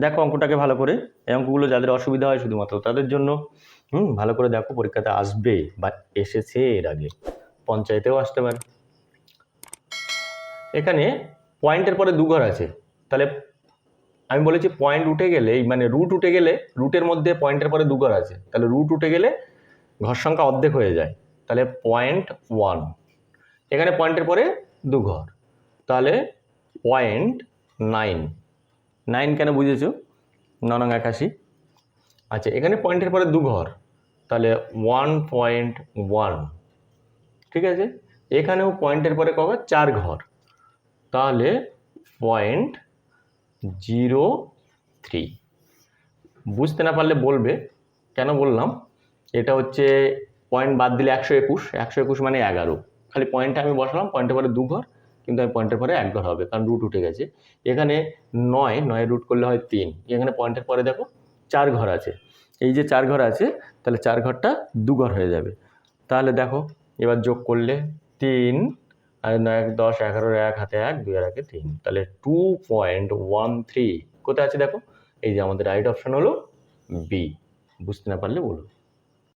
দেখো অঙ্কটাকে ভালো করে, এই অঙ্কগুলো যাদের অসুবিধা হয় শুধুমাত্র তাদের জন্য। ভালো করে দেখো, পরীক্ষাতে আসবে বা এসেছে এর আগে, পঞ্চায়েতেও আসতে পারে। এখানে পয়েন্টের পরে দু ঘর আছে, তাহলে আমি বলেছি পয়েন্ট উঠে গেলে, মানে রুট উঠে গেলে, রুটের মধ্যে পয়েন্টের পরে দু ঘর আছে, তাহলে রুট উঠে গেলে ঘর সংখ্যা অর্ধেক হয়ে যায়, তাহলে 0.1। এখানে পয়েন্টের পরে দু ঘর, তাহলে 0.9। 9 কেন বুঝেছো? 9×81। আচ্ছা, এখানে পয়েন্টের পরে দু ঘর, তাহলে 1.1। ঠিক আছে, এখানেও পয়েন্টের পরে কবার? 4 ঘর, তাহলে 0.03। বুঝতে না পারলে বলবে, কেন বললাম। এটা হচ্ছে পয়েন্ট বাদ দিলে 121, 121 মানে 11। খালি পয়েন্টটা আমি বসালাম, পয়েন্টের পরে দু ঘর, কিন্তু আমি পয়েন্টের পরে এক ঘর হবে, কারণ রুট উঠে গেছে। এখানে 9 রুট করলে হয় 3, এখানে পয়েন্টের পরে দেখো 4 ঘর আছে, এই যে 4 ঘর আছে, তাহলে 4 ঘরটা দু ঘর হয়ে যাবে। তাহলে দেখো এবার যোগ করলে 3 আর 9 × 10 11, 1 হাতে 1, 2 আর 1 3, তাহলে 2.13 কোথায় আছে দেখো, এই যে আমাদের রাইট অপশন হলো বি। বুঝতে না পারলে বলো।